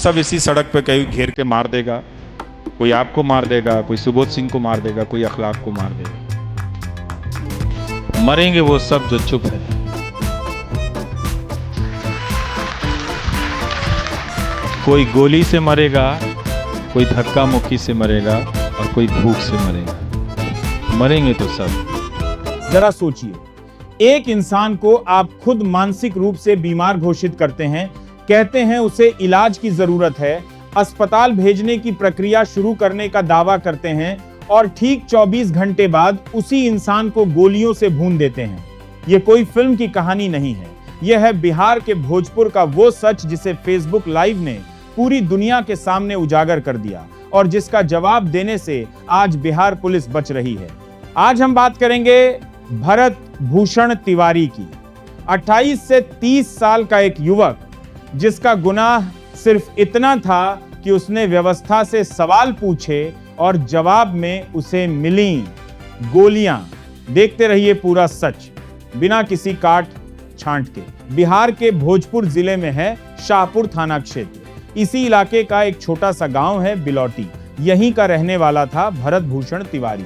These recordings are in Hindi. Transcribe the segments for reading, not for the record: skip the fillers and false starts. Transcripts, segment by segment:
सब इसी सड़क पे कहीं घेर के मार देगा, कोई आपको मार देगा, कोई सुबोध सिंह को मार देगा, कोई अखलाक को मार देगा। मरेंगे वो सब जो चुप है। कोई गोली से मरेगा, कोई धक्का मुक्की से मरेगा और कोई भूख से मरेगा। मरेंगे तो सब। जरा सोचिए, एक इंसान को आप खुद मानसिक रूप से बीमार घोषित करते हैं, कहते हैं उसे इलाज की जरूरत है, अस्पताल भेजने की प्रक्रिया शुरू करने का दावा करते हैं और ठीक 24 घंटे बाद उसी इंसान को गोलियों से भून देते हैं। यह कोई फिल्म की कहानी नहीं है, यह है बिहार के भोजपुर का वो सच जिसे फेसबुक लाइव ने पूरी दुनिया के सामने उजागर कर दिया और जिसका जवाब देने से आज बिहार पुलिस बच रही है। आज हम बात करेंगे भरत भूषण तिवारी की। 28 से 30 साल का एक युवक जिसका गुनाह सिर्फ इतना था कि उसने व्यवस्था से सवाल पूछे और जवाब में उसे मिली गोलियां। देखते रहिए पूरा सच बिना किसी काट छांट के। बिहार के भोजपुर जिले में है शाहपुर थाना क्षेत्र। इसी इलाके का एक छोटा सा गांव है बिलौटी। यहीं का रहने वाला था भरत भूषण तिवारी।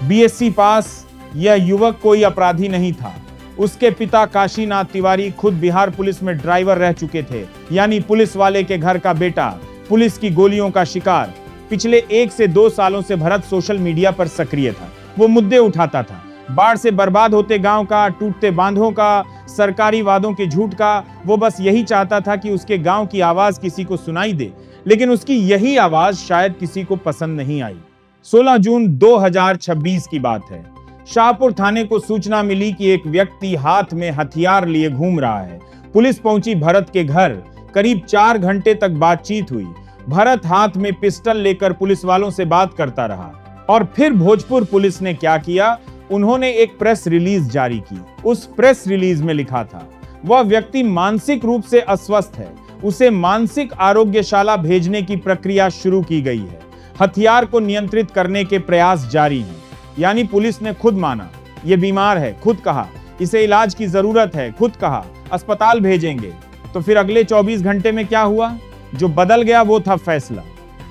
बीएससी पास यह युवक कोई अपराधी नहीं था। उसके पिता काशीनाथ तिवारी खुद बिहार पुलिस में ड्राइवर रह चुके थे, यानी पुलिस वाले के घर का बेटा, पुलिस की गोलियों का शिकार। पिछले 1 से 2 सालों से भरत सोशल मीडिया पर सक्रिय था। वो मुद्दे उठाता था, बाढ़ से बर्बाद होते गांव का, टूटते बांधों का, सरकारी वादों के झूठ का। वो बस यही चाहता था कि उसके गांव की आवाज किसी को सुनाई दे, लेकिन उसकी यही आवाज शायद किसी को पसंद नहीं आई। 16 जून 2026 की बात है। शाहपुर थाने को सूचना मिली कि एक व्यक्ति हाथ में हथियार लिए घूम रहा है। पुलिस पहुंची भरत के घर। करीब 4 घंटे तक बातचीत हुई। भरत हाथ में पिस्टल लेकर पुलिस वालों से बात करता रहा। और फिर भोजपुर पुलिस ने क्या किया, उन्होंने एक प्रेस रिलीज जारी की। उस प्रेस रिलीज में लिखा था, वह व्यक्ति मानसिक रूप से अस्वस्थ है, उसे मानसिक आरोग्यशाला भेजने की प्रक्रिया शुरू की गई है। हथियार को नियंत्रित करने के प्रयास जारी हैं। यानी पुलिस ने खुद माना ये बीमार है, खुद कहा इसे इलाज की जरूरत है, खुद कहा अस्पताल भेजेंगे। तो फिर अगले 24 घंटे में क्या हुआ? जो बदल गया वो था फैसला,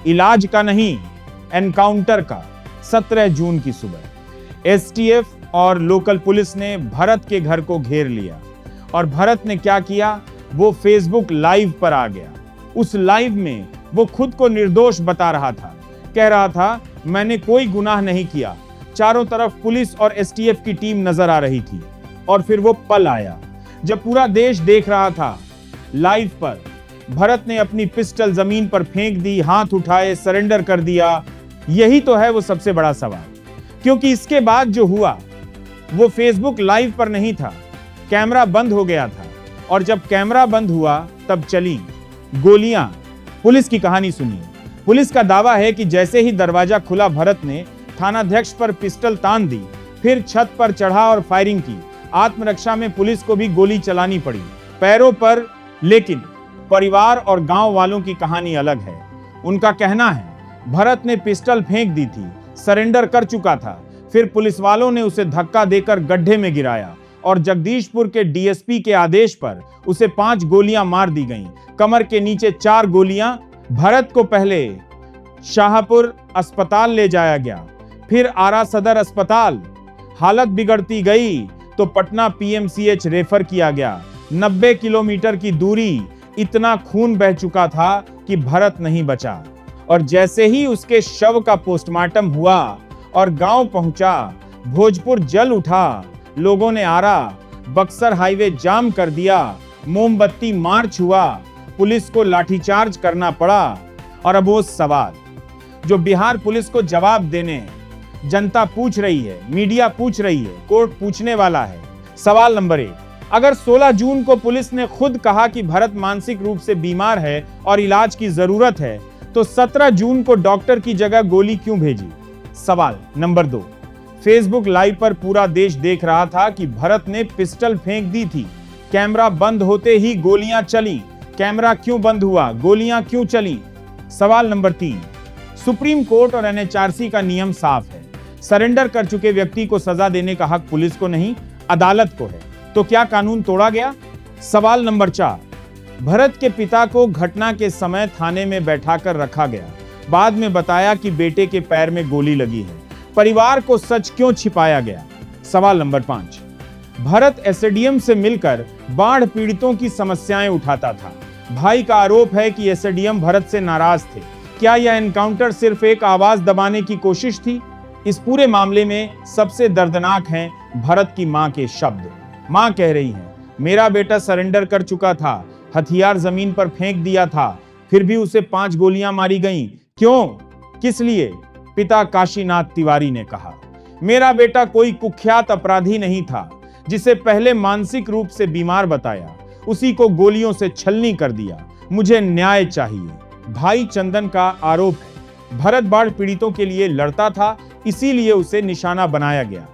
इलाज का नहीं, एनकाउंटर का। 17 जून की सुबह एसटीएफ और लोकल पुलिस ने भरत के घर को घेर लिया और भरत ने क्या किया, वो फेसबुक लाइव पर आ गया। उस लाइव में वो खुद को निर्दोष बता रहा था, कह रहा था मैंने कोई गुनाह नहीं किया। चारों तरफ पुलिस और एसटीएफ की टीम नजर आ रही थी। और फिर वो पल आया जब पूरा देश देख रहा था लाइव पर। भरत ने अपनी पिस्टल जमीन पर फेंक दी, हाथ उठाए, सरेंडर कर दिया। यही तो है वो सबसे बड़ा सवाल, क्योंकि इसके बाद जो हुआ वो फेसबुक लाइव पर नहीं था, कैमरा बंद हो गया था। और जब कैमरा बंद हुआ तब चली गोलियां। पुलिस की कहानी सुनिए। पुलिस का दावा है कि जैसे ही दरवाजा खुला, भरत ने थानाध्यक्ष पर पिस्टल तान दी, फिर छत पर चढ़ा और फायरिंग की। आत्मरक्षा में पुलिस को भी गोली चलानी पड़ी पैरों पर। लेकिन परिवार और गांव वालों की कहानी अलग है। उनका कहना है भरत ने पिस्टल फेंक दी थी, सरेंडर कर चुका था। फिर पुलिस वालों ने उसे धक्का देकर गड्ढे में गिराया और जगदीशपुर के डीएसपी के आदेश पर उसे 5 गोलियां मार दी गईं। कमर के नीचे 4 गोलियां। भरत को पहले शाहपुर अस्पताल ले जाया गया, फिर आरा सदर अस्पताल। हालत बिगड़ती गई तो पटना पीएमसीएच रेफर किया गया। 90 किलोमीटर की दूरी, इतना खून बह चुका था कि भरत नहीं बचा। और जैसे ही उसके शव का पोस्टमार्टम हुआ और गांव पहुंचा, भोजपुर जल उठा। लोगों ने आरा बक्सर हाईवे जाम कर दिया, मोमबत्ती मार्च हुआ, पुलिस को लाठीचार्ज करना पड़ा। और अब वो सवाल जो बिहार पुलिस को जवाब देने हैं, जनता पूछ रही है, मीडिया पूछ रही है, कोर्ट पूछने वाला है। सवाल नंबर 1, अगर 16 जून को पुलिस ने खुद कहा कि भरत मानसिक रूप से बीमार है और इलाज की जरूरत है, तो 17 जून को डॉक्टर की जगह गोली क्यों भेजी? सवाल नंबर 2, फेसबुक लाइव पर पूरा देश देख रहा था कि भरत ने पिस्टल फेंक दी थी। कैमरा बंद होते ही गोलियां चली। कैमरा क्यों बंद हुआ? गोलियां क्यों चली? सवाल नंबर 3, सुप्रीम कोर्ट और एनएचआरसी का नियम साफ है, सरेंडर कर चुके व्यक्ति को सजा देने का हक पुलिस को नहीं, अदालत को है। तो क्या कानून तोड़ा गया? सवाल नंबर 4, भरत के पिता को घटना के समय थाने में बैठाकर रखा गया। बाद में बताया कि बेटे के पैर में गोली लगी है। परिवार को सच क्यों छिपाया गया? सवाल नंबर 5। भरत एसडीएम से मिलकर बाढ़ पीड़ितों की समस्याएं उठाता था। भाई का आरोप है कि एसडीएम भरत से नाराज थे। क्या यह एनकाउंटर सिर्फ एक आवाज दबाने की कोशिश थी? इस पूरे मामले में सबसे दर्दनाक हैं भरत की मां के शब्द। मां कह रही हैं, मेरा बेटा सरेंडर कर चुका था, हथियार जमीन पर फेंक दिया था, फिर भी उसे 5 गोलियां मारी गईं। क्यों? किस लिए? पिता काशीनाथ तिवारी ने कहा, मेरा बेटा कोई कुख्यात अपराधी नहीं था जिसे पहले मानसिक रूप से बीमार बताया, उसी को गोलियों से छलनी कर दिया। मुझे न्याय चाहिए। भाई चंदन का आरोप है, भरत बाढ़ पीड़ितों के लिए लड़ता था, इसीलिए उसे निशाना बनाया गया।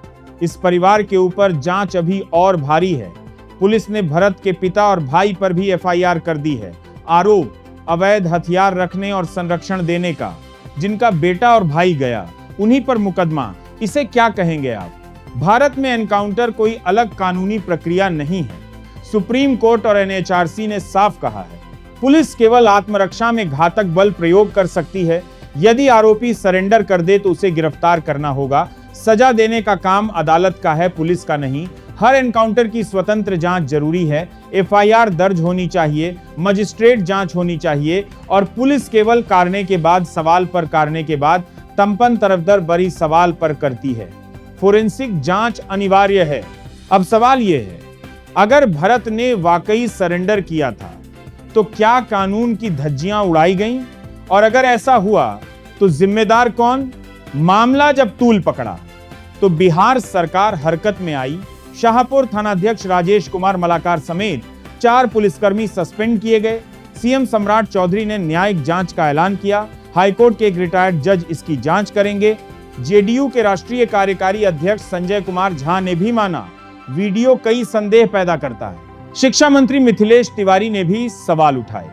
इस परिवार के ऊपर जांच अभी और भारी है। पुलिस ने भरत के पिता और भाई पर भी एफआईआर कर दी है। आरोप अवैध हथियार रखने और संरक्षण देने का। जिनका बेटा और भाई गया, उन्हीं पर मुकदमा। इसे क्या कहेंगे आप? भारत में एनकाउंटर कोई अलग कानूनी प्रक्रिया नहीं है। सुप्रीम कोर्ट और एनएचआरसी ने साफ कहा है, पुलिस केवल आत्मरक्षा में घातक बल प्रयोग कर सकती है। यदि आरोपी सरेंडर कर दे तो उसे गिरफ्तार करना होगा। सजा देने का काम अदालत का है, पुलिस का नहीं। हर एनकाउंटर की स्वतंत्र जांच जरूरी है। एफआईआर दर्ज होनी चाहिए, मजिस्ट्रेट जांच होनी चाहिए और पुलिस केवल करने के बाद, सवाल पर करने के बाद तंपन तरफदर बरी सवाल पर करती है। फोरेंसिक जांच अनिवार्य है। अब सवाल यह है, अगर भरत ने वाकई सरेंडर किया था तो क्या कानून की धज्जियां उड़ाई गईं? और अगर ऐसा हुआ तो जिम्मेदार कौन? मामला जब तूल पकड़ा तो बिहार सरकार हरकत में आई। शाहपुर थानाध्यक्ष राजेश कुमार मलाकार समेत 4 पुलिसकर्मी सस्पेंड किए गए। सीएम सम्राट चौधरी ने न्यायिक जांच का ऐलान किया। हाईकोर्ट के एक रिटायर्ड जज इसकी जांच करेंगे। जेडीयू के राष्ट्रीय कार्यकारी अध्यक्ष संजय कुमार झा ने भी माना, वीडियो कई संदेह पैदा करता है। शिक्षा मंत्री मिथिलेश तिवारी ने भी सवाल उठाए।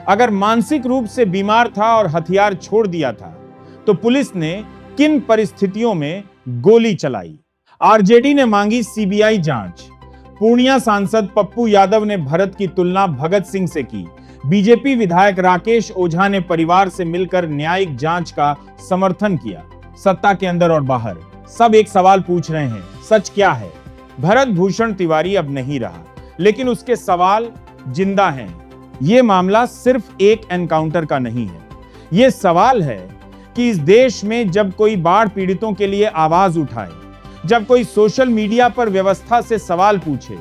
अगर मानसिक रूप से बीमार था और हथियार छोड़ दिया था तो पुलिस ने किन परिस्थितियों में गोली चलाई? आरजेडी ने मांगी सीबीआई जांच। पूर्णिया सांसद पप्पू यादव ने भरत की तुलना भगत सिंह से की। बीजेपी विधायक राकेश ओझा ने परिवार से मिलकर न्यायिक जांच का समर्थन किया। सत्ता के अंदर और बाहर सब एक सवाल पूछ रहे हैं, सच क्या है? भरत भूषण तिवारी अब नहीं रहा, लेकिन उसके सवाल जिंदा हैं। ये मामला सिर्फ एक एनकाउंटर का नहीं है। ये सवाल है कि इस देश में जब कोई बाढ़ पीड़ितों के लिए आवाज उठाए, जब कोई सोशल मीडिया पर व्यवस्था से सवाल पूछे,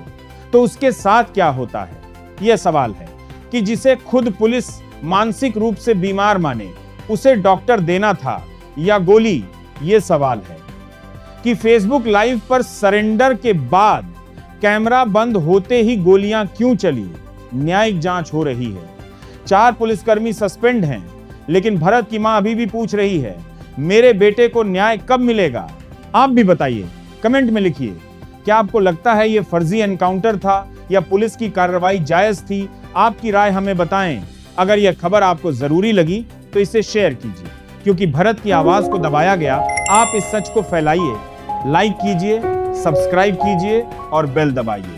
तो उसके साथ क्या होता है? यह सवाल है कि जिसे खुद पुलिस मानसिक रूप से बीमार माने, उसे डॉक्टर देना था या गोली? यह सवाल है कि फेसबुक लाइव पर सरेंडर के बाद कैमरा बंद होते ही गोलियां क्यों चली? न्यायिक जांच हो रही है। 4 पुलिसकर्मी सस्पेंड हैं, लेकिन भरत की मां अभी भी पूछ रही है, मेरे बेटे को न्याय कब मिलेगा? आप भी बताइए, कमेंट में लिखिए। क्या आपको लगता है यह फर्जी एनकाउंटर था या पुलिस की कार्रवाई जायज थी? आपकी राय हमें बताएं। अगर यह खबर आपको जरूरी लगी तो इसे शेयर कीजिए, क्योंकि भरत की आवाज को दबाया गया। आप इस सच को फैलाइए, लाइक कीजिए, सब्सक्राइब कीजिए और बेल दबाइए।